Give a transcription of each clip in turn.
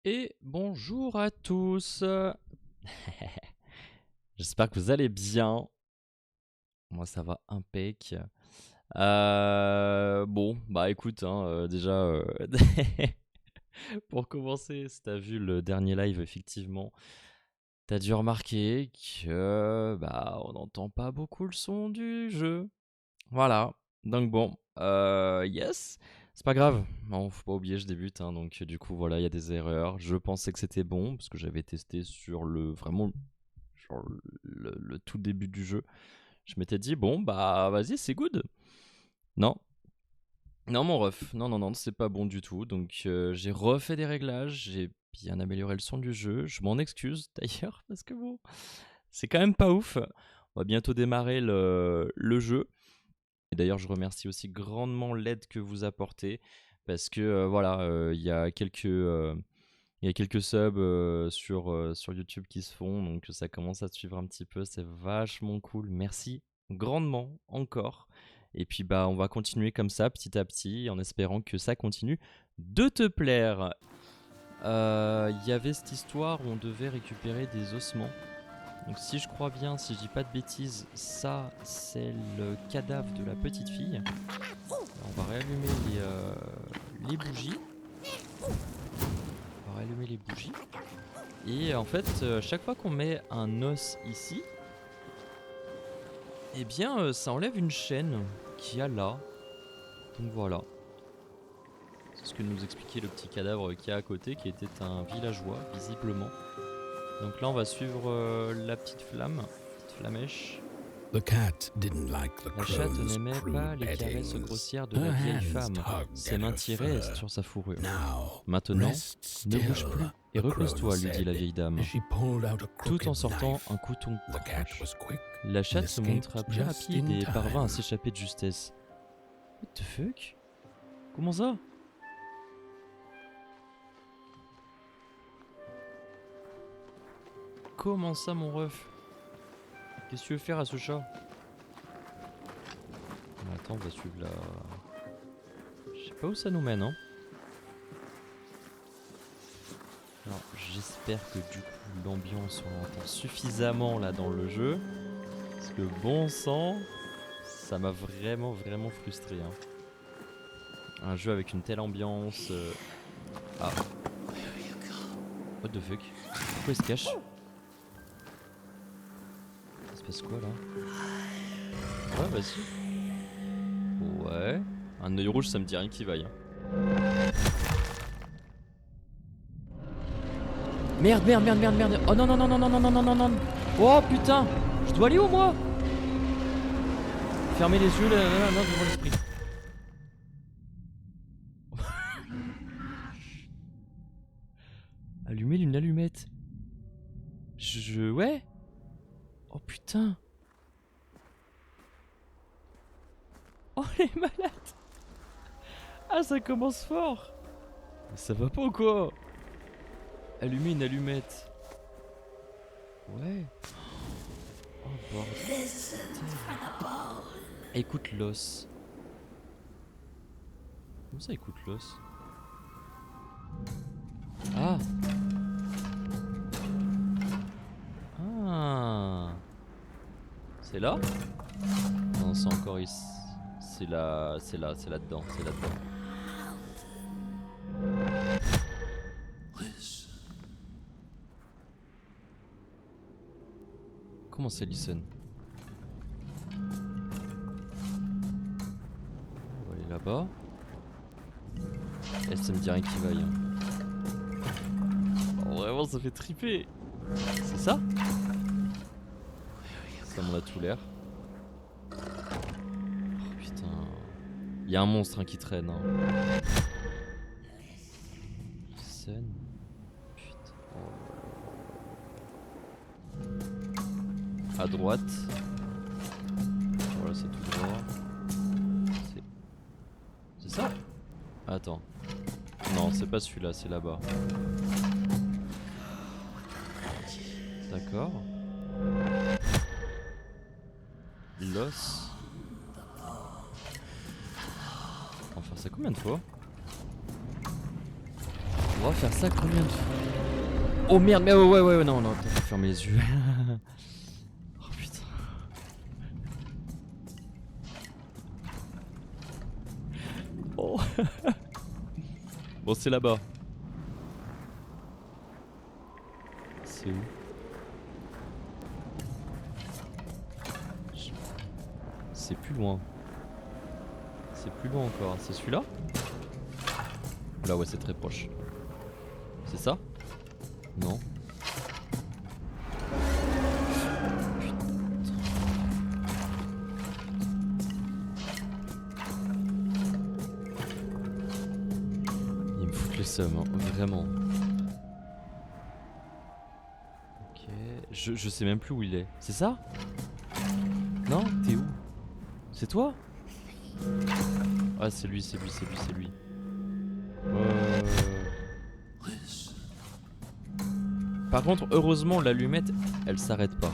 Et bonjour à tous. J'espère que vous allez bien. Moi ça va impec. Bon, bah écoute, hein, déjà, pour commencer, si t'as vu le dernier live, effectivement, t'as dû remarquer que bah on n'entend pas beaucoup le son du jeu. Voilà. Donc bon, yes, c'est pas grave. Non, faut pas oublier, je débute, hein, donc du coup voilà, il y a des erreurs. Je pensais que c'était bon parce que j'avais testé sur le vraiment sur le tout début du jeu. Je m'étais dit bon bah vas-y, c'est good. Non, non mon ref, non non non, c'est pas bon du tout. Donc j'ai refait des réglages, j'ai bien amélioré le son du jeu. Je m'en excuse d'ailleurs parce que bon, c'est quand même pas ouf. On va bientôt démarrer le jeu. Et d'ailleurs, je remercie aussi grandement l'aide que vous apportez parce que voilà, il y a quelques subs sur YouTube qui se font, donc ça commence à suivre un petit peu, c'est vachement cool. Merci grandement encore. Et puis bah on va continuer comme ça petit à petit en espérant que ça continue de te plaire. Il y avait cette histoire où on devait récupérer des ossements. Donc si je crois bien, si je dis pas de bêtises, ça c'est le cadavre de la petite fille. On va réallumer les bougies. On va réallumer les bougies. Et en fait, chaque fois qu'on met un os ici, eh bien ça enlève une chaîne qu'il y a là. Donc voilà. C'est ce que nous expliquait le petit cadavre qui est à côté, qui était un villageois, visiblement. Donc là on va suivre la petite flamèche. The cat didn't like the La chatte crone's n'aimait pas crude les caresses beddings. grossières de la Her vieille hands femme. tugged Ses at mains her tiraient fur. sur sa fourrure. Now, Maintenant, rest ne bouge still, plus et the crone repose-toi, lui dit la said, vieille dame, as she pulled out a tout en crooked sortant knife. un couteau The cat croche. was quick La and chatte se montra escaped plus just rapide in et parvint à time. s'échapper de justesse. What the fuck? Comment ça? Comment ça, mon ref? Qu'est-ce que tu veux faire à ce chat? Attends, on va suivre la... Je sais pas où ça nous mène, hein. Alors, j'espère que du coup, l'ambiance, on l'entend suffisamment là dans le jeu. Parce que bon sang, ça m'a vraiment, vraiment frustré, hein. Un jeu avec une telle ambiance... Ah. What the fuck? Pourquoi il se cache? Il se passe quoi là? Ouais, vas-y. Ouais. Un œil rouge, ça me dit rien qui vaille, hein. Merde, merde, merde, merde, merde. Oh non, non, non, non, non, non, non, non, non, non. Oh putain. Je dois aller où moi? Fermez les yeux là, devant l'esprit. Allumer une allumette. Ouais. Oh putain. Oh les malades. Ah ça commence fort. Mais ça va pas ou quoi? Allumer une allumette. Ouais. Oh bordel. Écoute l'os. Comment ça écoute l'os? Ah. Ah. C'est là? Non, c'est encore ici. C'est là, c'est là, c'est là-dedans, c'est là-dedans. Comment c'est listen? On va aller là-bas. Eh, ça me dit rien qui vaille. Hein. Oh, vraiment, ça fait triper. C'est ça? Ça m'en a tout l'air. Oh putain. Il y a un monstre hein, qui traîne. Hein. Listen. Putain. Oh. À droite. Voilà, c'est tout droit. C'est ça? Attends. Non, c'est pas celui-là, c'est là-bas. D'accord. L'os. On va faire ça combien de fois? va faire ça combien de fois? Oh merde, mais ouais, non, attends, faut fermer les yeux. Oh putain. Oh. Bon, c'est là-bas. C'est où? C'est plus loin. C'est plus loin encore. C'est celui-là? Là, ouais, c'est très proche. C'est ça? Non. Putain. Il me fout le seum, hein, vraiment. Ok. Je sais même plus où il est. C'est ça? Non? T'es où? C'est toi? Ah, c'est lui. Par contre, heureusement, l'allumette, elle s'arrête pas.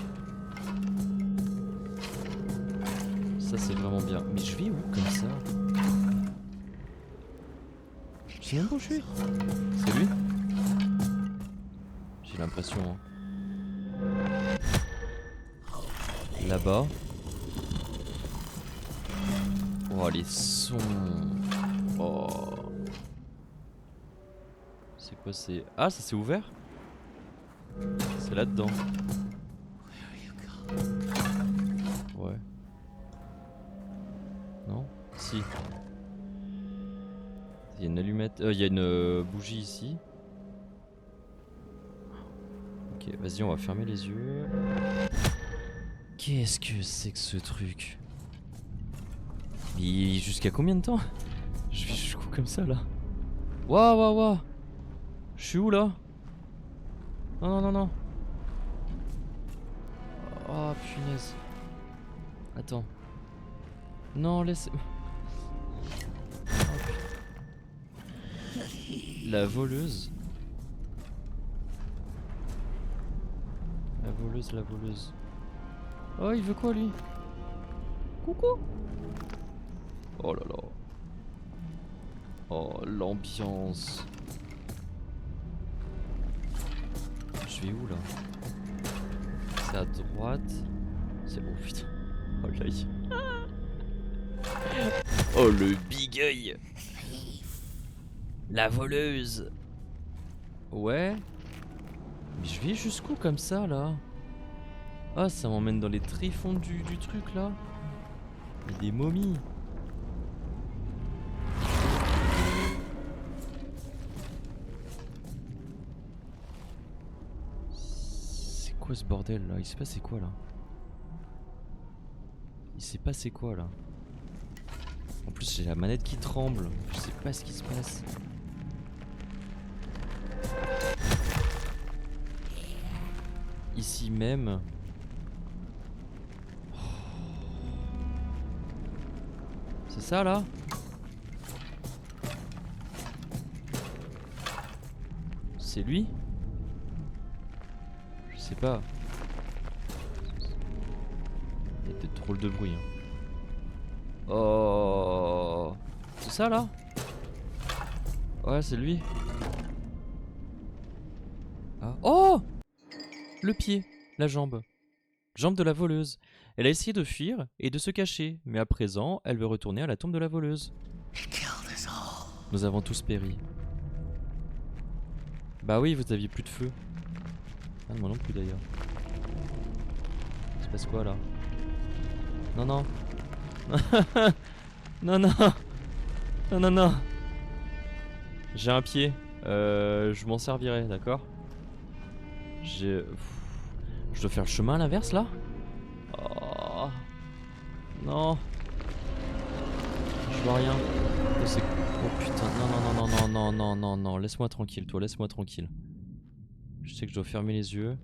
Ça, c'est vraiment bien. Mais je vais où comme ça? Je sais même pas où je suis. C'est lui? J'ai l'impression. Hein. Là-bas. Oh, les sons. Oh. C'est quoi, c'est... Ah, ça s'est ouvert? C'est là-dedans. Ouais. Non? Si. Il y a une allumette... il y a une bougie ici. Ok, vas-y, on va fermer les yeux. Qu'est-ce que c'est que ce truc? Mais jusqu'à combien de temps? Je vis jusqu'où comme ça, là? Waouh. Je suis où, là? Non. Oh, punaise. Attends. Non, laisse... Oh, la voleuse. La voleuse. Oh, il veut quoi, lui? Coucou. Oh là là. Oh, l'ambiance. Je vais où, là? C'est à droite. C'est... Oh putain. Oh l'œil. Oh le big œil. La voleuse. Ouais. Mais je vais jusqu'où comme ça là? Ah, ça m'emmène dans les tréfonds du truc là. Il y a des momies. C'est quoi ce bordel là? Il s'est passé quoi là? Il s'est passé quoi là? En plus j'ai la manette qui tremble. Je sais pas ce qui se passe. Ici même. C'est ça là? C'est lui? Je sais pas. Il y a peut-être trop de bruit. Hein. Oh. C'est ça là? Ouais, c'est lui. Ah. Oh! Le pied, la jambe. Jambe de la voleuse. Elle a essayé de fuir et de se cacher, mais à présent, elle veut retourner à la tombe de la voleuse. Nous avons tous péri. Bah oui, vous aviez plus de feu. Ah, moi non plus d'ailleurs. Il se passe quoi là? Non. Non. J'ai un pied. Je m'en servirai, d'accord? Je dois faire le chemin à l'inverse là? Oh. Non. Je vois rien. Oh putain, non. Laisse-moi tranquille, toi, laisse-moi tranquille. Je sais que je dois fermer les yeux.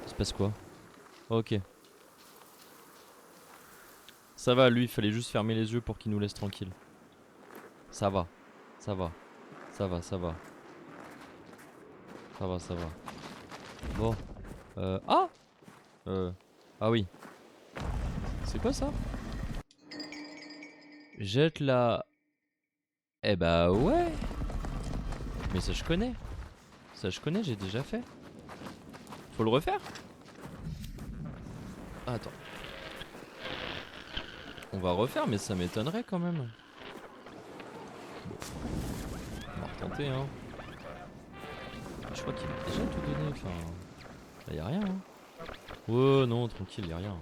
Il se passe quoi? Ok. Ça va, lui, il fallait juste fermer les yeux pour qu'il nous laisse tranquille. Ça va. Bon. Ah! Ah oui. C'est quoi ça? Jette la... Eh bah ouais. Mais ça je connais. Ça je connais, j'ai déjà fait. Faut le refaire? Ah, attends. On va refaire, mais ça m'étonnerait quand même. Bon. On va retenter, hein. Je crois qu'il a déjà tout donné, enfin... Là, y'a rien, hein. Oh non, tranquille, y'a rien.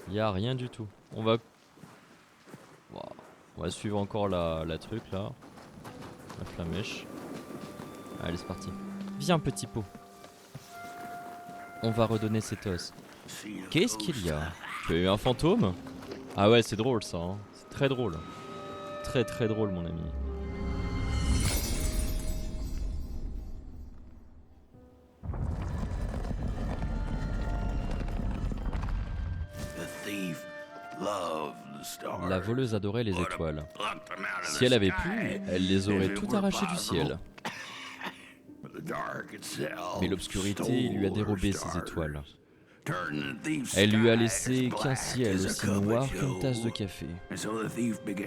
Y'a rien du tout. On va... Wow. On va suivre encore la truc, là. La flamèche. Allez, c'est parti. Viens, petit pot. On va redonner cet os. Qu'est-ce qu'il y a? Tu as eu un fantôme? Ah ouais, c'est drôle ça, hein. C'est très drôle. Très très drôle, mon ami. La voleuse adorait les étoiles. Si elle avait pu, elle les aurait toutes arrachées du ciel. Mais l'obscurité lui a dérobé ses étoiles. Elle lui a laissé qu'un ciel aussi noir qu'une tasse de café.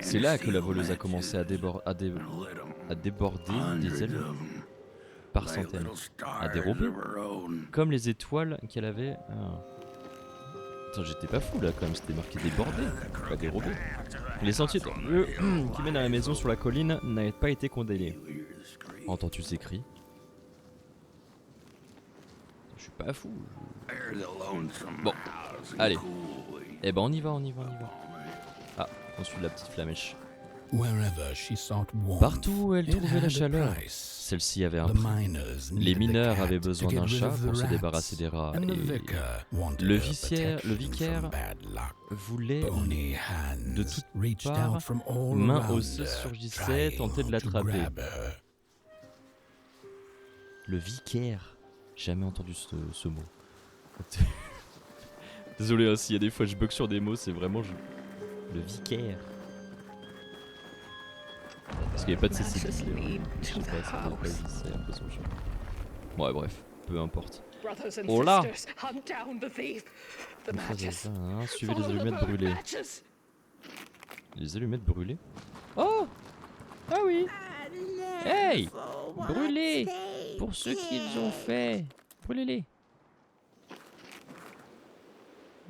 C'est là que la voleuse a commencé à déborder des ailes par centaines. À dérober. Comme les étoiles qu'elle avait... Attends, j'étais pas fou là quand même, c'était marqué déborder, pas dérober. Les sentiers qui mènent à la maison sur la colline n'avaient pas été condamnés. Entends-tu ces cris? Je suis pas fou. Bon, allez. Eh ben on y va. Ah, on suit la petite flamèche. Partout où elle trouvait la chaleur, celle-ci avait un prix. Les mineurs avaient besoin d'un chat pour se débarrasser des rats et le vicaire voulait de toutes parts, main haussée surgissait, tentait de l'attraper. Le vicaire, jamais entendu ce mot. Désolé hein, s'il y a des fois je bug sur des mots, c'est vraiment le vicaire. Parce qu'il n'y avait pas de CCD. Je sais pas, ça doit pas exister, l'impression que je... Ouais, bref, peu importe. Oh là! Suivez les allumettes brûlées. Les allumettes brûlées? Oh! Ah oui! Hey! Brûlez! Pour ceux qui les ont fait! Brûlez-les!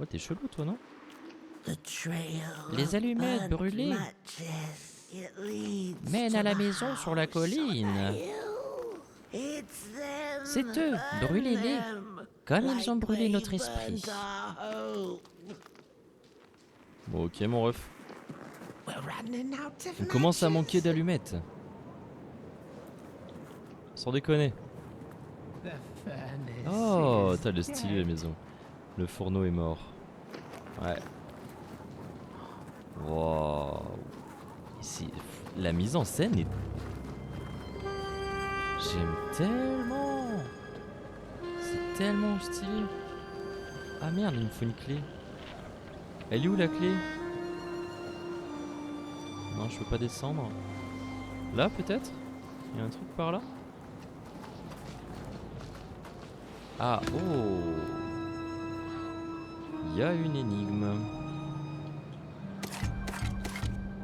Ouais, t'es chelou toi, non? Les allumettes brûlées mènent à la maison sur la colline. C'est eux, brûlez-les, comme ils ont brûlé notre esprit. Bon, ok mon ref. On commence à manquer d'allumettes. Sans déconner. Oh, t'as le stylé la maison. Le fourneau est mort. Ouais. Wow. La mise en scène est... J'aime tellement. C'est tellement stylé. Ah merde, il me faut une clé. Elle est où la clé? Non, je peux pas descendre. Là peut-être? Il y a un truc par là? Ah, oh. Il y a une énigme.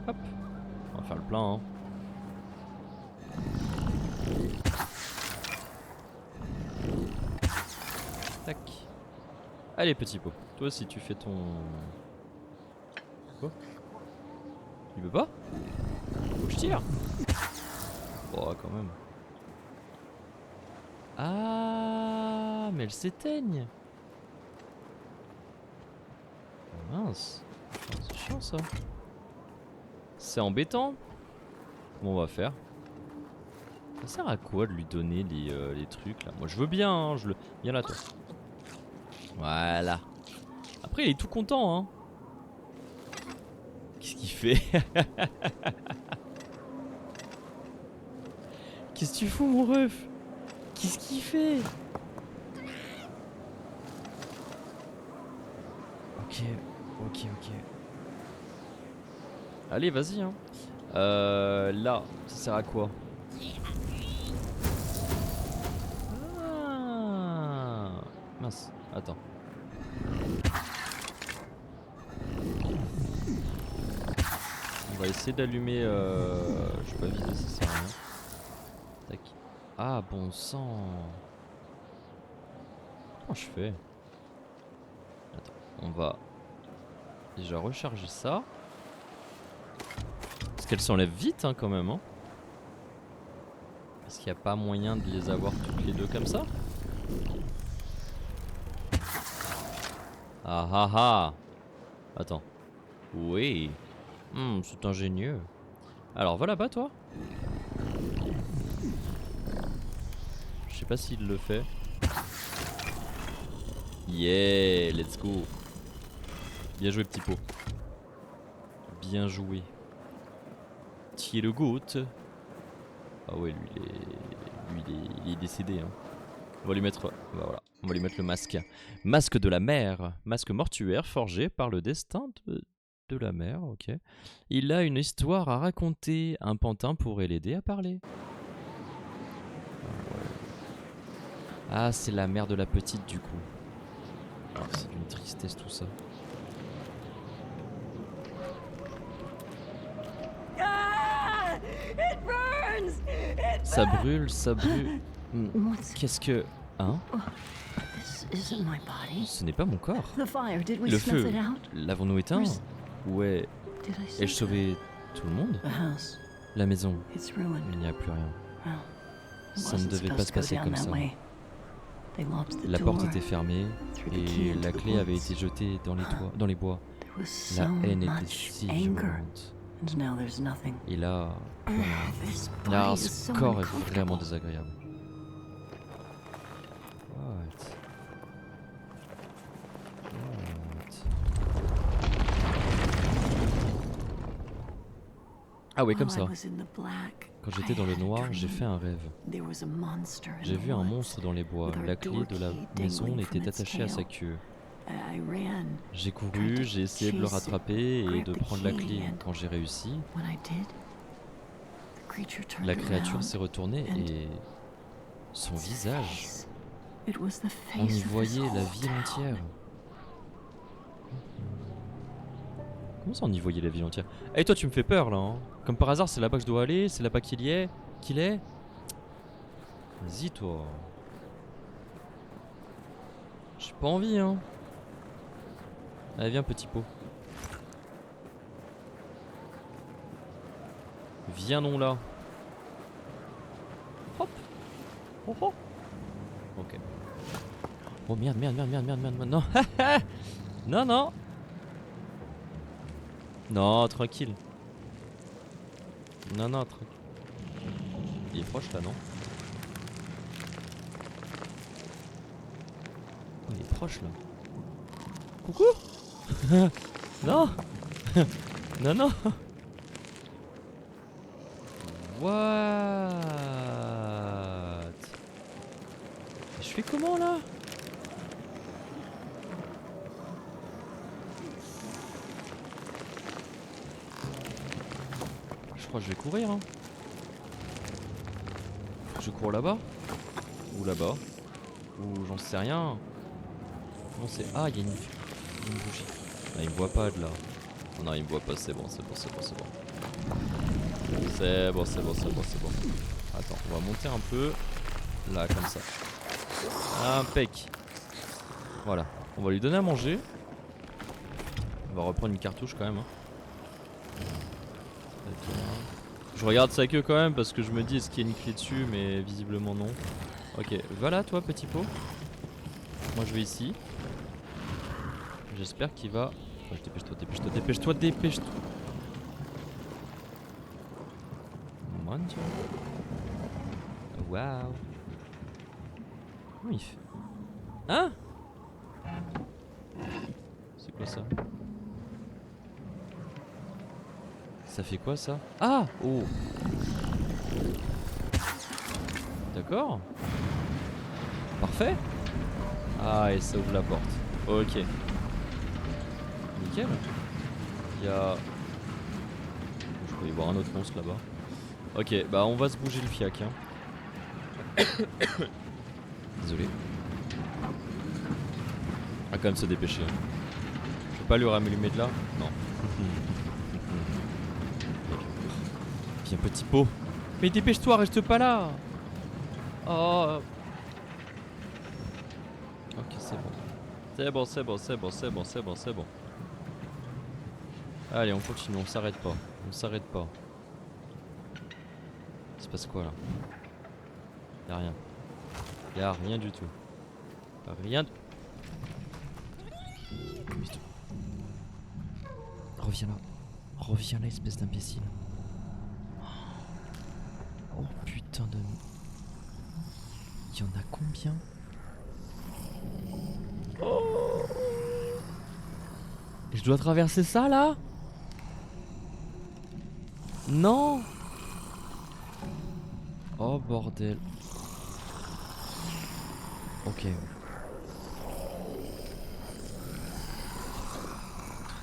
Hop. On va faire le plein, hein. Tac. Allez, petit pot. Toi aussi, tu fais ton... Quoi? Il veut pas? Faut que je tire. Oh, quand même. Ah, mais elle s'éteigne. Oh, mince. C'est chiant ça. C'est embêtant. Comment on va faire? Ça sert à quoi de lui donner les trucs là? Moi je veux bien, hein, viens là toi. Voilà. Après il est tout content, hein. Qu'est-ce qu'il fait? Qu'est-ce que tu fous mon ref? Qu'est-ce qu'il fait? Ok. Allez, vas-y, hein. Là, ça sert à quoi? Ah, mince, attends. On va essayer d'allumer... Je vais pas viser, ça sert à rien. Tac. Ah, bon sang. Comment je fais? Attends, on va déjà recharger ça. Parce qu'elles s'enlèvent vite hein, quand même. Hein. Est-ce qu'il n'y a pas moyen de les avoir toutes les deux comme ça? Ah ah ah. Attends. Oui. C'est ingénieux. Alors va là-bas toi. Je sais pas s'il le fait. Yeah, let's go. Bien joué petit pot. Bien joué. Tu es le goût. Ah ouais il est décédé hein. On va lui mettre voilà. On va lui mettre le masque. Masque de la mer. Masque mortuaire forgé par le destin de la mer, ok. Il a une histoire à raconter. Un pantin pourrait l'aider à parler. Ah, c'est la mère de la petite du coup. Oh, c'est d'une tristesse tout ça. Ça brûle, ça brûle. Qu'est-ce que... Hein? Ce n'est pas mon corps. Le feu, l'avons-nous éteint? Ouais. Ai-je sauvé tout le monde? La maison, il n'y a plus rien. Ça ne devait pas se passer comme ça. La porte était fermée et la clé avait été jetée dans les bois. La haine était si violente. Et là, là, ce corps est vraiment désagréable. What? Ah oui, comme ça. Quand j'étais dans le noir, j'ai fait un rêve. J'ai vu un monstre dans les bois. La clé de la maison était attachée à sa queue. J'ai couru, j'ai essayé de le rattraper et de prendre la clé. Quand j'ai réussi, la créature s'est retournée et son visage, on y voyait la ville entière. Comment ça on y voyait la ville entière? Eh toi tu me fais peur là hein. Comme par hasard c'est là-bas que je dois aller, c'est là-bas qu'il est. Vas-y toi. J'ai pas envie hein. Allez viens petit pot. Viens non là. Hop. Oh oh. Ok. Oh merde. Non. Non. Non, tranquille. Non, tranquille. Il est proche là, non? Oh, il est proche là. Coucou. Non. Non. What? Je fais comment là? Je crois que je vais courir hein. Je cours là-bas. Ou là-bas. Ou j'en sais rien. Non c'est... Ah il y a une bougie. Ah il me voit pas de là. Oh, non il me voit pas, c'est bon. C'est bon. Attends, on va monter un peu. Là comme ça. Impec. Voilà. On va lui donner à manger. On va reprendre une cartouche quand même hein. Je regarde sa queue quand même parce que je me dis est-ce qu'il y a une clé dessus mais visiblement non. Ok, va là toi petit pot. Moi je vais ici. J'espère qu'il va... Oh, dépêche-toi. Mon dieu. Waouh. Comment il fait? Hein? C'est quoi ça? Ça fait quoi ça? Ah! Oh! D'accord. Parfait. Ah et ça ouvre la porte. Ok. Nickel. Il y a... Je peux y voir un autre monstre là-bas. Ok, bah on va se bouger le fiac hein. Désolé. On va quand même se dépêcher. Je vais pas lui rallumer de là? Non. Viens petit pot. Mais dépêche-toi, reste pas là. Oh. Ok, c'est bon. C'est bon, c'est bon, c'est bon, c'est bon, c'est bon, c'est bon. Allez, on continue, on s'arrête pas. On s'arrête pas. Il se passe quoi là? Y'a rien. Y'a rien du tout. Rien. Reviens là. Reviens là, espèce d'imbécile. Oh putain de... Il y en a combien? Oh. Et je dois traverser ça là? Non. Oh bordel. Ok.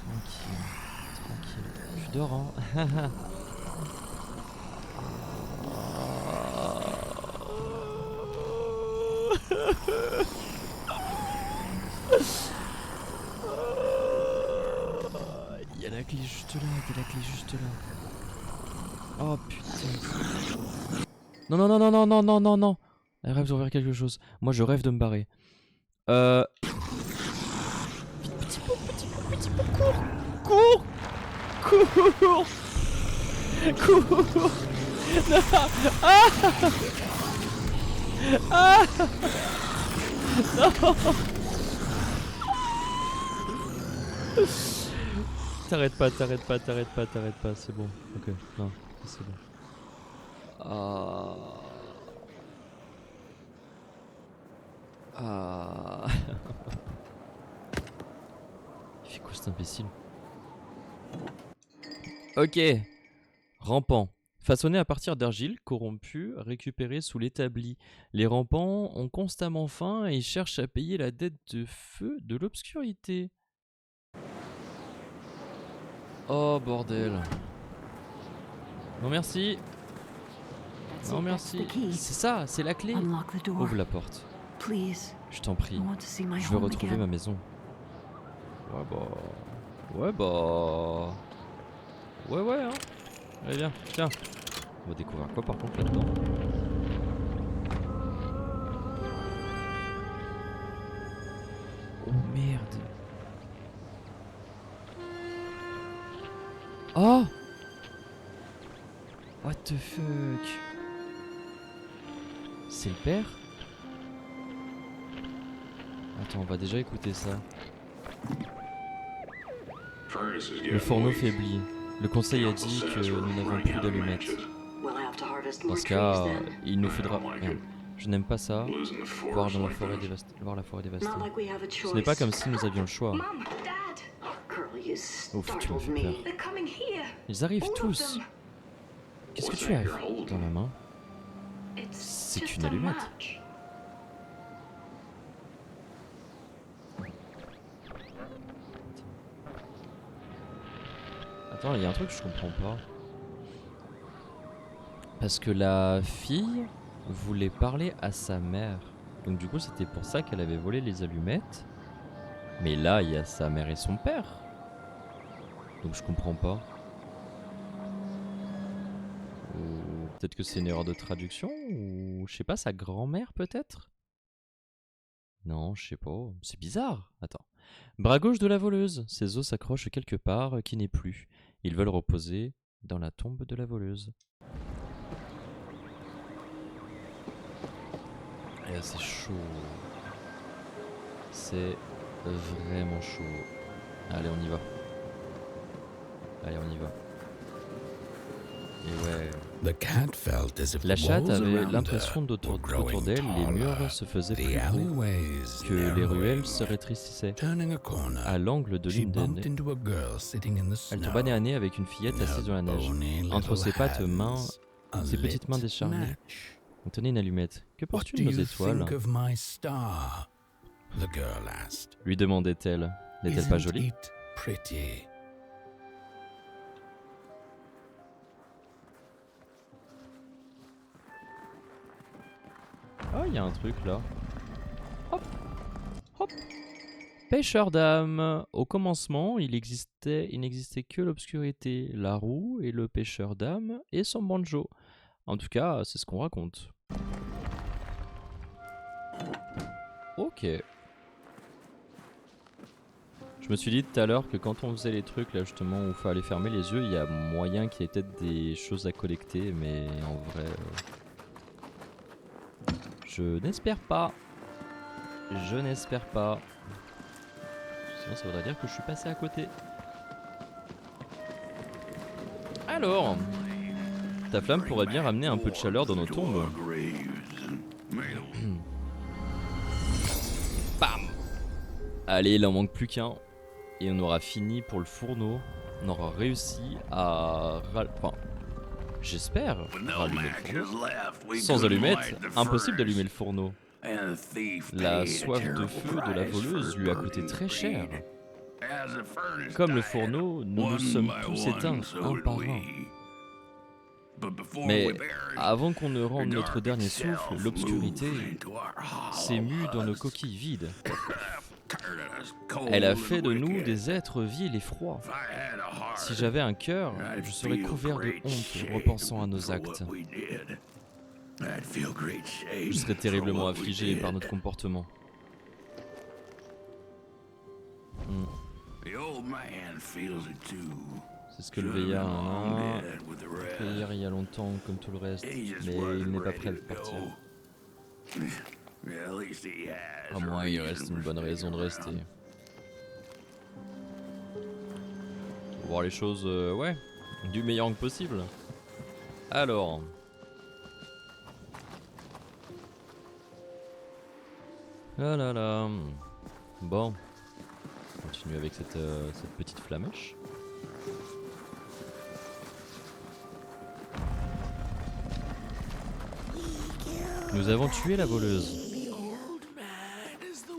Tranquille. Tranquille. Tu dors hein? Il y a la clé juste là, il y a la clé juste là. Oh putain. Non non non non non non non non non. Elle rêve d'ouvrir quelque chose. Moi je rêve de me barrer. Vite, petit pot, cours. Cours. Cours. Cours. Non. Ah. Ah. Non. T'arrêtes pas, t'arrêtes pas, t'arrêtes pas, t'arrêtes pas, c'est bon. Ok, non, c'est bon. Ah. Ah. Il fait quoi cet imbécile? Ok. Rampant. Façonné à partir d'argile, corrompu, récupéré sous l'établi. Les rampants ont constamment faim et cherchent à payer la dette de feu de l'obscurité. Oh bordel. Non merci. Non merci. C'est ça, c'est la clé. Ouvre la porte. Je t'en prie. Je veux retrouver ma maison. Ouais bah... Ouais bah... Ouais ouais hein. Allez viens, tiens. On va découvrir quoi par contre là-dedans. Oh merde. Oh. What the fuck. C'est le père? Attends, on va déjà écouter ça. Le fourneau faiblit. Le conseil a dit que nous n'avons plus d'allumettes. Dans ce cas, il nous faudra... Merde. Je n'aime pas ça. Voir la forêt dévastée. Ce n'est pas comme si nous avions le choix. Ouf, tu m'as fait peur. Ils arrivent tous. Qu'est-ce que tu as dans la main? C'est une allumette. Attends, il y a un truc que je comprends pas. Parce que la fille voulait parler à sa mère. Donc du coup, c'était pour ça qu'elle avait volé les allumettes. Mais là, il y a sa mère et son père. Donc je comprends pas. Ou peut-être que c'est une erreur de traduction. Ou je sais pas, sa grand-mère peut-être. Non, je sais pas. C'est bizarre. Attends. Bras gauche de la voleuse. Ses os s'accrochent quelque part qui n'est plus. Ils veulent reposer dans la tombe de la voleuse. Et c'est chaud. C'est vraiment chaud. Allez, on y va. Allez, on y va. Et ouais. La chatte avait l'impression d'autour d'elle, les murs se faisaient plus gros, que les ruelles se rétrécissaient. À l'angle de l'une d'elles, elle tomba nez à nez avec une fillette assise dans la neige. Entre ses pattes ses petites mains décharnées, on tenait une allumette. Que portes-tu nos étoiles? Lui demandait-elle. N'est-elle pas jolie? Oh, il y a un truc là. Hop, hop. Pêcheur d'âme. Au commencement, il n'existait que l'obscurité, la roue et le pêcheur d'âme et son banjo. En tout cas, c'est ce qu'on raconte. Ok. Je me suis dit tout à l'heure que quand on faisait les trucs là justement où il fallait fermer les yeux, il y a moyen qu'il y ait peut-être des choses à collecter, mais en vrai, je n'espère pas. Je n'espère pas. Sinon ça voudrait dire que je suis passé à côté. Alors, ta flamme pourrait bien ramener un peu de chaleur dans nos tombes. Bam! Allez, il en manque plus qu'un. Et on aura fini pour le fourneau. On aura réussi à... Enfin, j'espère rallumer le fourneau. Sans allumette, impossible d'allumer le fourneau. La soif de feu de la voleuse lui a coûté très cher. Comme le fourneau, nous nous sommes tous éteints un par un. Mais avant qu'on ne rende notre dernier souffle, l'obscurité s'est mue dans nos coquilles vides. Elle a fait de nous des êtres vils et froids. Si j'avais un cœur, je serais couvert de honte repensant à nos actes. Je serais terriblement affligé par notre comportement. C'est ce que le vieillard a fait hier il y a longtemps comme tout le reste, mais il n'est pas prêt de partir. À moins il reste une bonne raison de rester. Pour voir les choses, ouais, du meilleur angle possible. Alors... Ah là là... Bon... On continue avec cette petite flamèche. Nous avons tué la voleuse.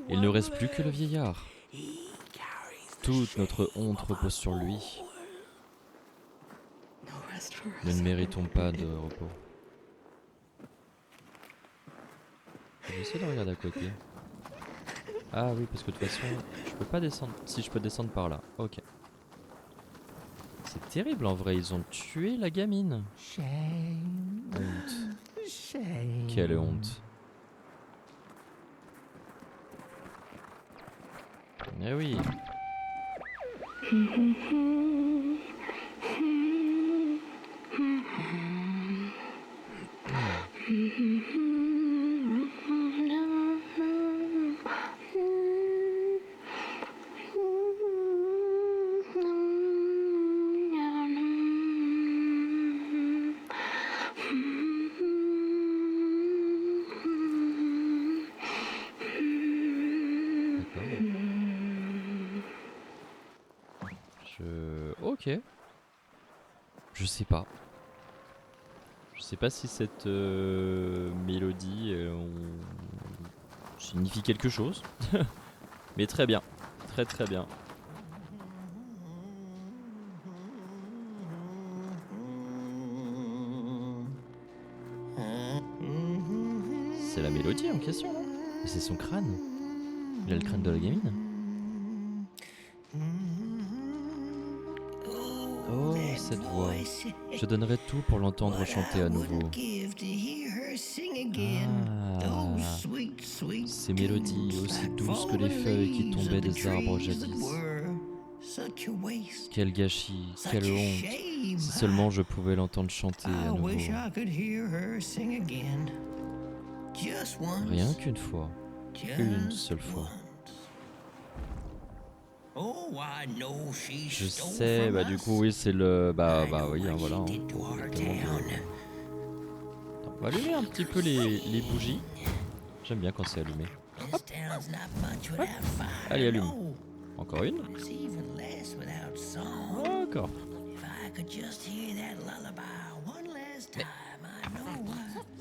Il ne reste plus que le vieillard. Toute notre honte repose sur lui. Nous ne méritons pas de repos. J'essaie de regarder à côté. Ah oui, parce que de toute façon, je peux pas descendre. Si, je peux descendre par là. Ok. C'est terrible en vrai, ils ont tué la gamine. Honte. Quelle honte. Eh oui. Ok. Je sais pas. Je sais pas si cette mélodie signifie quelque chose. Mais très bien. Très très bien. C'est la mélodie en question, non? Mais c'est son crâne. Il a le crâne de la gamine. Oh, cette voix. Je donnerais tout pour l'entendre chanter à nouveau. Ah, ces mélodies aussi douces que les feuilles qui tombaient des arbres jadis. Quel gâchis, quelle honte. Si seulement je pouvais l'entendre chanter à nouveau. Rien qu'une fois. Une seule fois. Je sais, bah du coup oui c'est le... Bah oui, hein, voilà. Hein, on va allumer un petit peu les bougies. J'aime bien quand c'est allumé. Hop. Hop. Allez, allume. Encore une. Encore.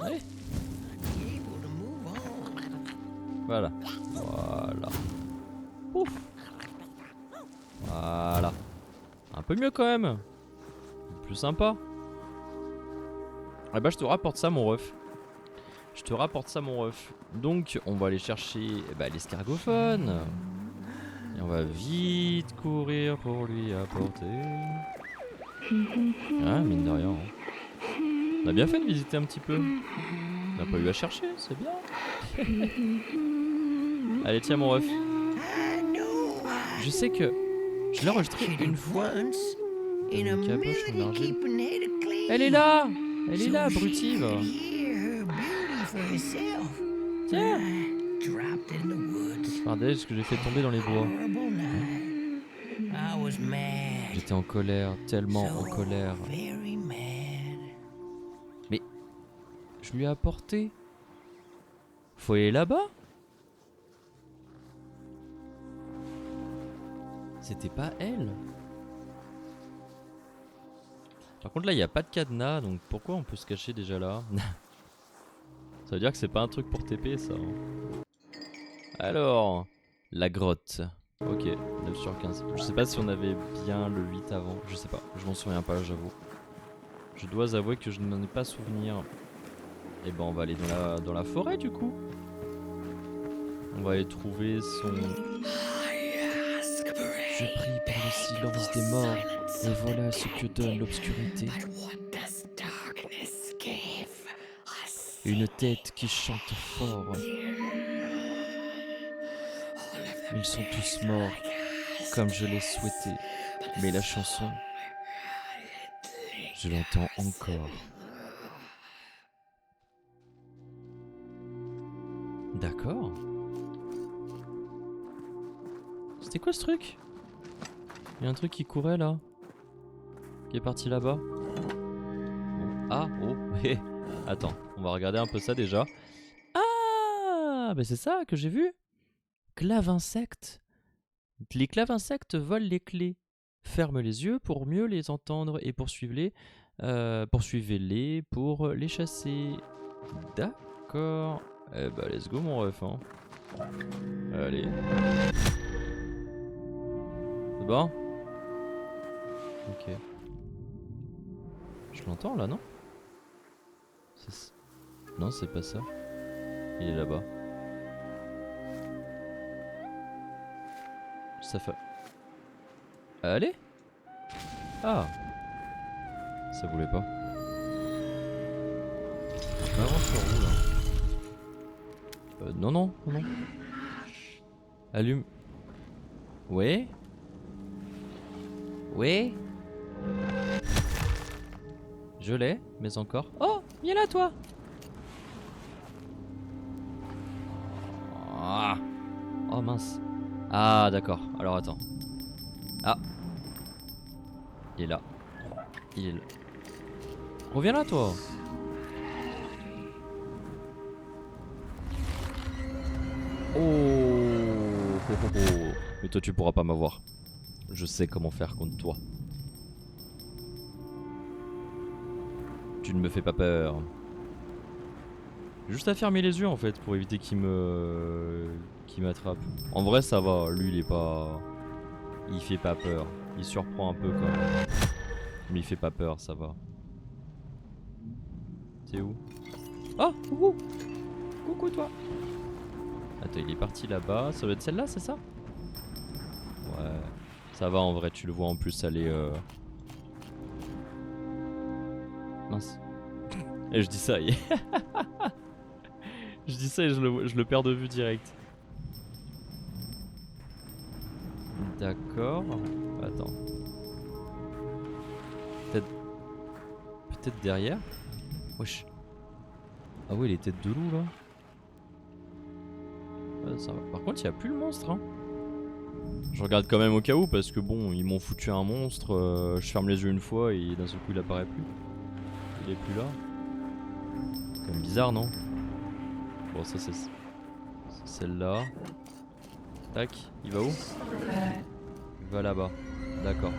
Allez. Voilà. Voilà. Ouf. Voilà. Un peu mieux quand même. Plus sympa. Ah bah je te rapporte ça mon ref. Je te rapporte ça mon ref. Donc on va aller chercher l'escargophone. Et on va vite courir pour lui apporter. Ah mine de rien. Hein. On a bien fait de visiter un petit peu. On n'a pas eu à chercher, c'est bien. Allez, tiens mon ref. Je sais que je l'ai enregistré une fois. Une caboche en argile. Elle est là! Elle est là, abrutive! Tiens! Regardez ce que j'ai fait tomber dans les bois. J'étais en colère, tellement en colère. Mais je lui ai apporté. Faut aller là-bas? C'était pas elle. Par contre là il n'y a pas de cadenas, donc pourquoi on peut se cacher déjà là? Ça veut dire que c'est pas un truc pour TP ça. Alors, la grotte. Ok, 9 sur 15. Je sais pas si on avait bien le 8 avant, je sais pas, je m'en souviens pas, j'avoue. Je dois avouer que je n'en ai pas souvenir. Et ben on va aller dans la forêt du coup. On va aller trouver son... Je prie par le silence des morts, et voilà ce que donne l'obscurité. Une tête qui chante fort. Ils sont tous morts, comme je l'ai souhaité. Mais la chanson, je l'entends encore. D'accord. C'était quoi ce truc? Il y a un truc qui courait là. Qui est parti là-bas. Bon. Ah, oh, hé. Attends, on va regarder un peu ça déjà. Ah, bah c'est ça que j'ai vu. Clave insecte. Les claves insectes volent les clés. Ferme les yeux pour mieux les entendre et poursuivez-les pour les chasser. D'accord. Eh bah let's go mon ref hein. Allez. C'est bon? Ok. Je l'entends là non? Non c'est pas ça. Il est là-bas. Ça fait... Allez. Ah. Ça voulait pas. On avance sur où là? Non, non, non. Allume. Ouais. Ouais. Je l'ai, mais encore. Oh, viens là toi. Ah. Oh mince. Ah d'accord, alors attends. Ah. Il est là. Il est là. Reviens là toi. Oh. Oh, oh, oh. Mais toi tu pourras pas m'avoir. Je sais comment faire contre toi. Tu ne me fais pas peur. Juste à fermer les yeux en fait pour éviter qu'il m'attrape. En vrai ça va, lui il est pas... Il fait pas peur. Il surprend un peu quand même. Mais il fait pas peur, ça va. T'es où? Oh, coucou. Coucou toi. Attends, il est parti là-bas. Ça doit être celle-là, c'est ça? Ouais. Ça va en vrai, tu le vois en plus aller... Mince. Et je dis ça, je dis ça et je le perds de vue direct. D'accord. Attends. Peut-être derrière. Wesh. Ah oui, les têtes de loup là. Ouais, ça va. Par contre, il n'y a plus le monstre. Hein. Je regarde quand même au cas où parce que bon, ils m'ont foutu un monstre. Je ferme les yeux une fois et d'un seul coup il apparaît plus. Il est plus là. C'est quand même bizarre, non? Bon, ça c'est celle-là. Tac, il va où? Il va là-bas. D'accord.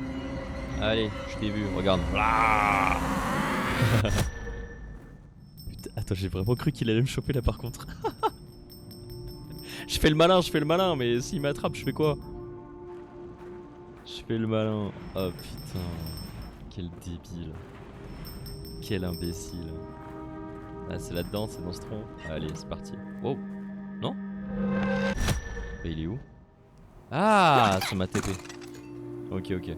Allez, je t'ai vu, regarde. Putain, attends, j'ai vraiment cru qu'il allait me choper là par contre. Je fais le malin, mais s'il m'attrape, je fais quoi? Je fais le malin. Oh putain. Quel débile. Quel imbécile. Ah, c'est là-dedans, c'est dans ce tronc. Allez, c'est parti. Wow. Non? Et il est où? Ah, ça m'a TP. Ok, ok.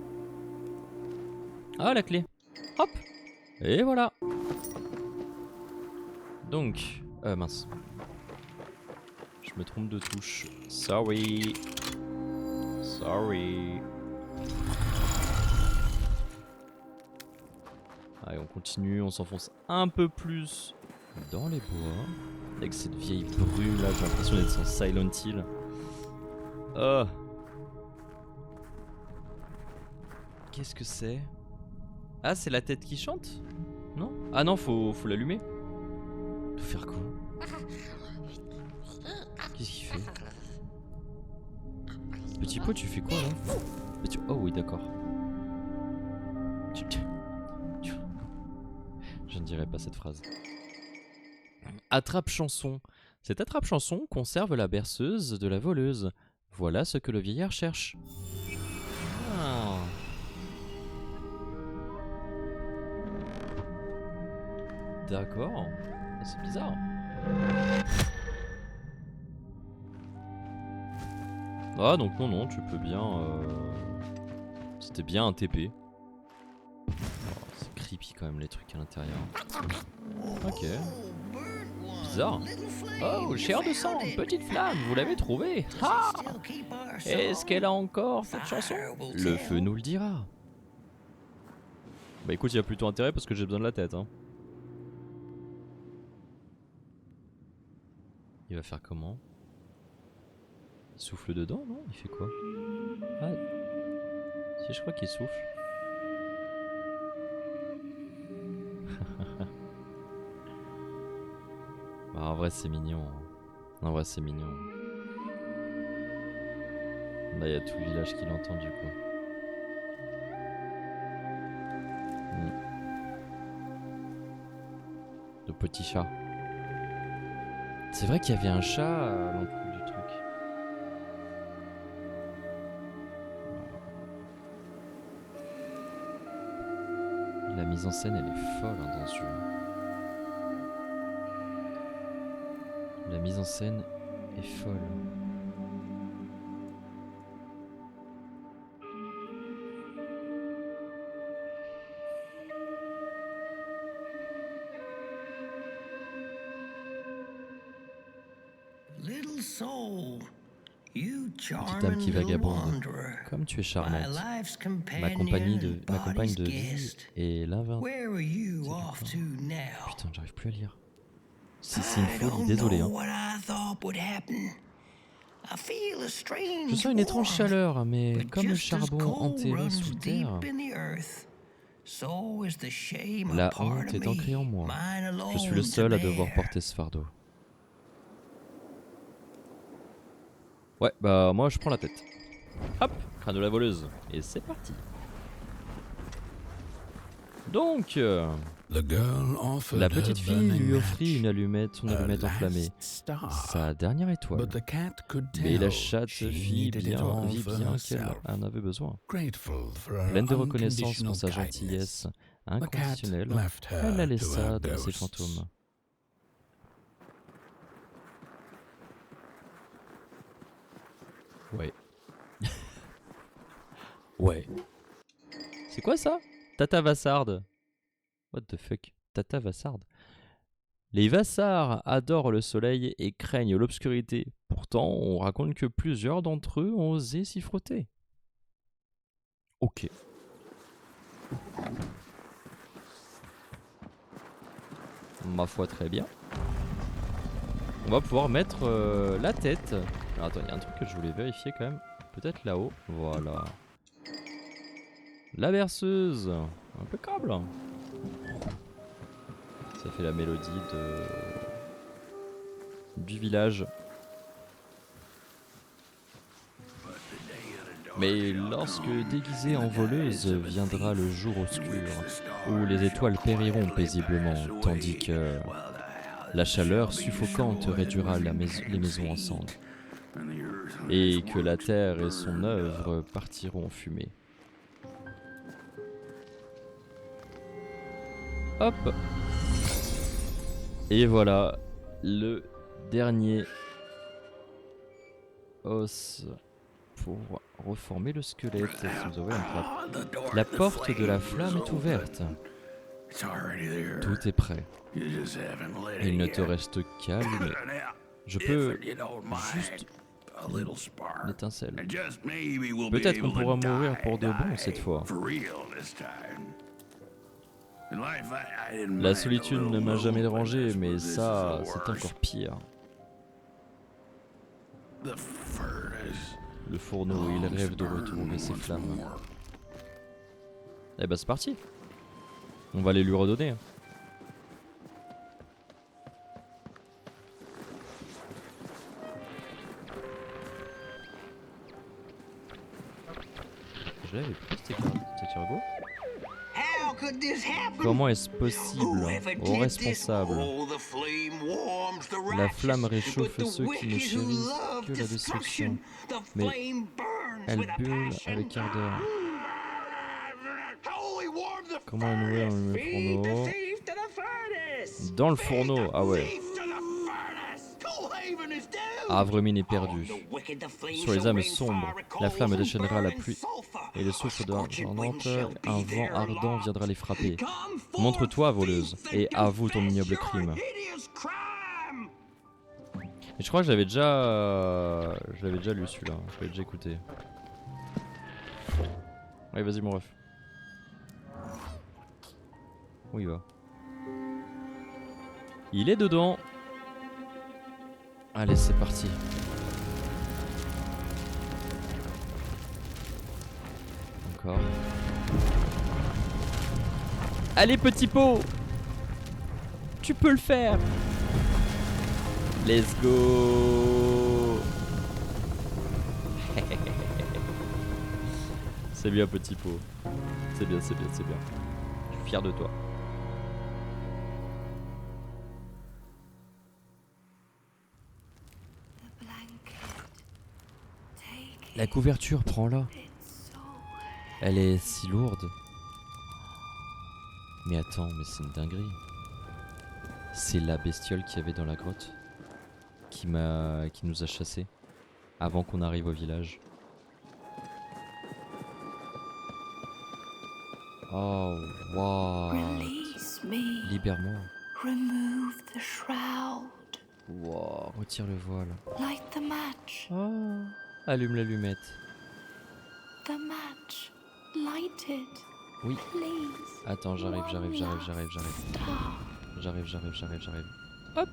Ah, la clé. Hop. Et voilà. Donc, mince. Je me trompe de touche. Sorry. Sorry. Allez, on continue, on s'enfonce un peu plus dans les bois. Avec cette vieille brume là, j'ai l'impression d'être sur Silent Hill. Oh. Qu'est-ce que c'est? Ah, c'est la tête qui chante? Non? Ah non, faut l'allumer. Faut faire quoi? Qu'est-ce qu'il fait? Petit pot, tu fais quoi là? Oh oui, d'accord. Je ne dirais pas cette phrase. Attrape-chanson. Cette attrape-chanson conserve la berceuse de la voleuse. Voilà ce que le vieillard cherche. Ah. D'accord. C'est bizarre. Ah donc non, tu peux bien... C'était bien un TP. Oh, c'est creepy quand même les trucs à l'intérieur. Ok. Bizarre. Oh, chair de sang, petite flamme, vous l'avez trouvée. Ah. Est-ce qu'elle a encore cette chanson? Le feu nous le dira. Bah écoute, il y a plutôt intérêt parce que j'ai besoin de la tête. Hein. Il va faire comment? Il souffle dedans, non? Il fait quoi? Ah. Si, je crois qu'il souffle. Bah, en vrai, c'est mignon. En vrai, c'est mignon. Là, il y a tout le village qui l'entend du coup. Le petit chat. C'est vrai qu'il y avait un chat à l'entour du truc. La mise en scène, elle est folle hein, dans ce jeu. La mise en scène est folle. Petite âme qui vagabonde, comme tu es charmante. Ma compagne de vie est l'invincible. Putain, j'arrive plus à lire. Si c'est une folie, désolé. Hein. Je sens une étrange chaleur, mais comme le charbon enterré sous terre, la honte est ancrée en moi. Je suis le seul à devoir porter ce fardeau. Ouais, bah moi je prends la tête. Hop, crâne de la voleuse. Et c'est parti. Donc, la petite fille lui offrit une allumette, son allumette enflammée, sa dernière étoile. Mais la chatte vit bien qu'elle en avait besoin. Pleine de reconnaissance pour sa gentillesse inconditionnelle, elle la laissa dans ses fantômes. Ouais. Ouais. C'est quoi ça? Tata Vassarde. What the fuck? Tata Vassarde. Les Vassards adorent le soleil et craignent l'obscurité. Pourtant, on raconte que plusieurs d'entre eux ont osé s'y frotter. Ok. Ma foi, très bien. On va pouvoir mettre la tête. Alors attends, il y a un truc que je voulais vérifier quand même. Peut-être là-haut. Voilà. La berceuse. Impeccable. Ça fait la mélodie du village. Mais lorsque déguisée en voleuse viendra le jour obscur, où les étoiles périront paisiblement, tandis que la chaleur suffocante réduira les maisons en cendres, et que la terre et son œuvre partiront en fumée. Hop! Et voilà, le dernier os pour reformer le squelette. Si vous avez un trappe. La porte de la flamme est ouverte. Tout est prêt. Il ne te reste qu'à allumer. Je peux juste une étincelle. Peut-être qu'on pourra mourir pour de bon cette fois. La solitude ne m'a jamais dérangé, mais ça, c'est encore pire. Le fourneau, il rêve de retrouver ses flammes. Eh bah c'est parti. On va les lui redonner. Je l'avais pris cet ergot. Comment est-ce possible, ô responsable? La flamme réchauffe ceux qui ne chérissent que la destruction, mais elle brûle avec ardeur. Comment nourrir le fourneau? Dans le fourneau, ah ouais. Avremine est perdu. Sur les âmes sombres, la flamme déchaînera la pluie et le souffle ardente, un vent ardent viendra les frapper. Montre-toi, voleuse, et avoue ton ignoble crime. Et je crois que je l'avais déjà lu celui-là, je l'avais déjà écouté. Allez, vas-y mon ref. Où il va? Il est dedans. Allez, c'est parti. Encore. Allez, petit pot, tu peux le faire. Let's go. C'est bien, petit pot. C'est bien, c'est bien, c'est bien. Je suis fier de toi. La couverture, prends-la. Elle est si lourde. Mais attends, mais c'est une dinguerie. C'est la bestiole qu'il y avait dans la grotte qui nous a chassés avant qu'on arrive au village. Oh, wow. Libère-moi. Wow, retire le voile. Oh, allume l'allumette. Oui. Attends, j'arrive. J'arrive. Hop.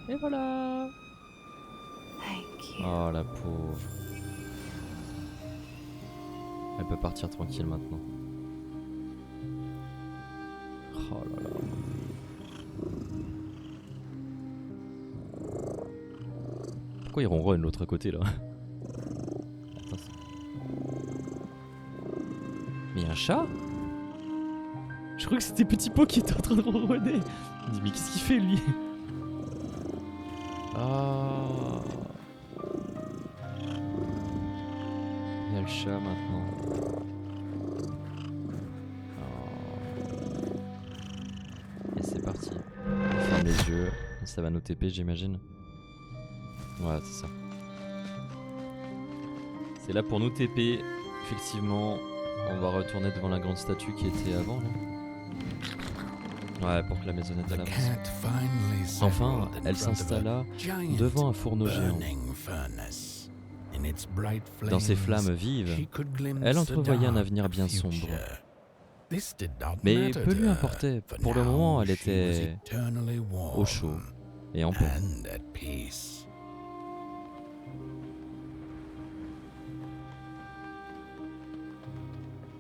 Et voilà. Oh la pauvre. Elle peut partir tranquille maintenant. Oh là là. Pourquoi il ronronne de l'autre côté là? Attends, mais il y a un chat? Je crois que c'était Petit Pot qui était en train de ronronner. Il dit mais qu'est-ce qu'il fait lui? Ah. Il y a le chat maintenant. Et c'est parti. On ferme les yeux. Ça va nous TP, j'imagine. Voilà, c'est ça. C'est là pour nous TP. Effectivement, on va retourner devant la grande statue qui était avant là. Ouais, pour que la maisonnette elle avance. Enfin, elle s'installa devant un fourneau géant. Dans ses flammes vives, elle entrevoyait un avenir bien sombre. Mais peu lui importait. Pour le moment, elle était au chaud et en paix.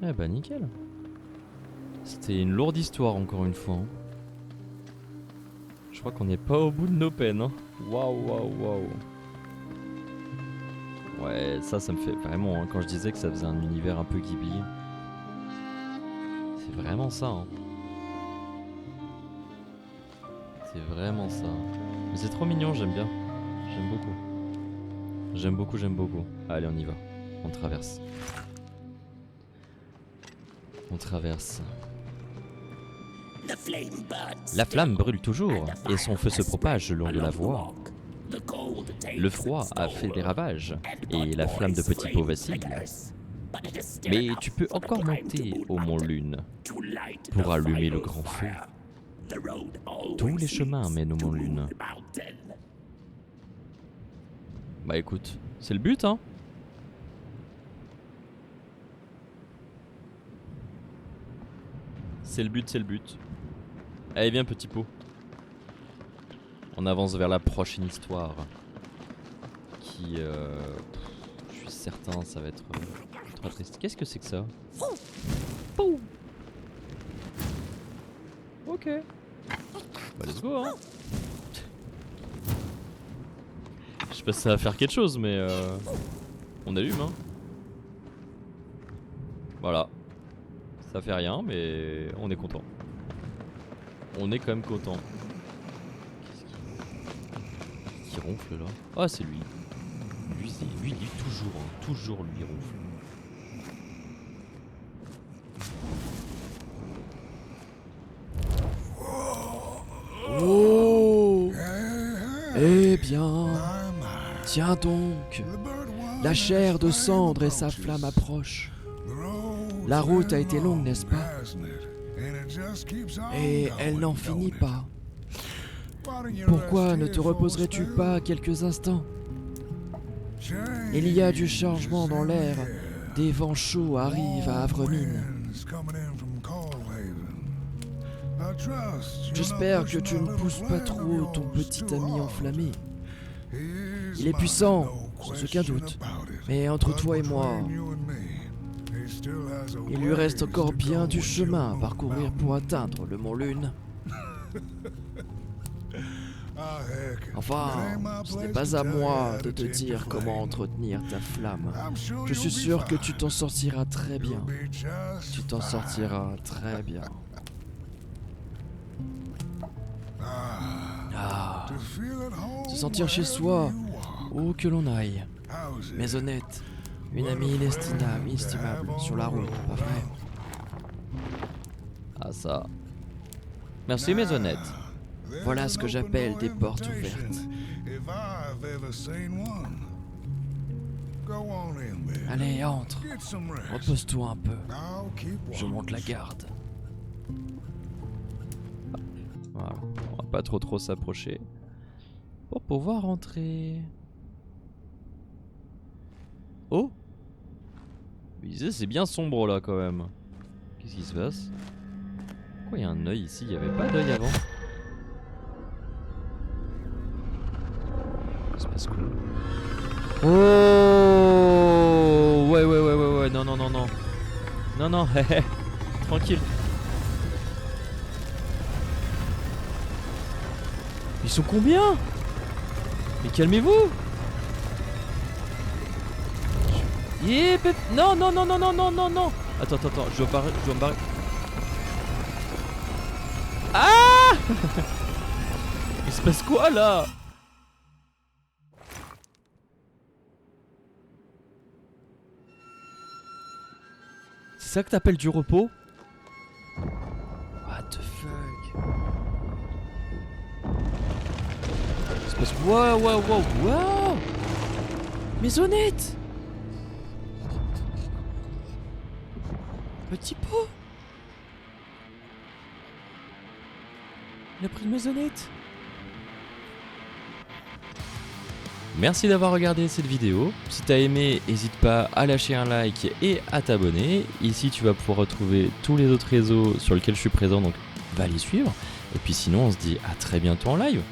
Eh bah nickel. C'était une lourde histoire encore une fois. Hein. Je crois qu'on n'est pas au bout de nos peines. Hein. Waouh. Ouais, ça me fait vraiment, hein, quand je disais que ça faisait un univers un peu Ghibli. C'est vraiment ça. Hein. C'est vraiment ça. Mais c'est trop mignon, j'aime bien. J'aime beaucoup. Allez, on y va. On traverse. La flamme brûle toujours et son feu se propage le long de la voie. Le froid a fait des ravages et la flamme de Petit Pot vacille. Mais tu peux encore monter au mont Lune pour allumer le grand feu. Tous les chemins mènent au mont Lune. Bah écoute, c'est le but hein. C'est le but, c'est le but. Allez viens petit pot. On avance vers la prochaine histoire. Qui je suis certain ça va être très triste. Qu'est-ce que c'est que ça? Pouh. Ok. Bah let's go hein. Je sais pas si ça va faire quelque chose mais on allume hein. Voilà. Ça fait rien mais on est content. On est quand même content. Qu'est-ce qui ronfle là? Ah c'est lui. Lui toujours, hein. Toujours lui ronfle. Oh! Eh bien, tiens donc, la chair de cendre et sa flamme approchent. La route a été longue, n'est-ce pas? Et elle n'en finit pas. Pourquoi ne te reposerais-tu pas quelques instants? Il y a du changement dans l'air. Des vents chauds arrivent à Avremine. J'espère que tu ne pousses pas trop ton petit ami enflammé. Il est puissant, sans aucun doute. Mais entre toi et moi, il lui reste encore bien du chemin à parcourir pour atteindre le mont Lune. Enfin, ce n'est pas à moi de te dire comment entretenir ta flamme. Je suis sûr que tu t'en sortiras très bien. Tu t'en sortiras très bien. Ah, se sentir chez soi, où que l'on aille. Maisonnette, une amie inestimable sur la route, pas vrai? Ah ça. Merci Maisonnette. Voilà ce que j'appelle des portes ouvertes. Allez, entre. Repose-toi un peu. Je monte la garde. Voilà. On va pas trop s'approcher. Pour pouvoir entrer. Oh! C'est bien sombre là quand même. Qu'est-ce qui se passe? Pourquoi il y a un œil ici? Il n'y avait pas d'œil avant. Ça se passe quoi? Oh! Ouais, non. Non, tranquille. Ils sont combien? Mais calmez-vous! Non. Attends, je dois me barrer. Ah! Il se passe quoi là? C'est ça que t'appelles du repos? What the fuck? Il se passe... Wow! Maisonnette! Petit pot! Il a pris une maisonnette! Merci d'avoir regardé cette vidéo. Si t'as aimé, n'hésite pas à lâcher un like et à t'abonner. Ici, tu vas pouvoir retrouver tous les autres réseaux sur lesquels je suis présent, donc va les suivre. Et puis sinon, on se dit à très bientôt en live.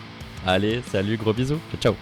Allez, salut, gros bisous, ciao.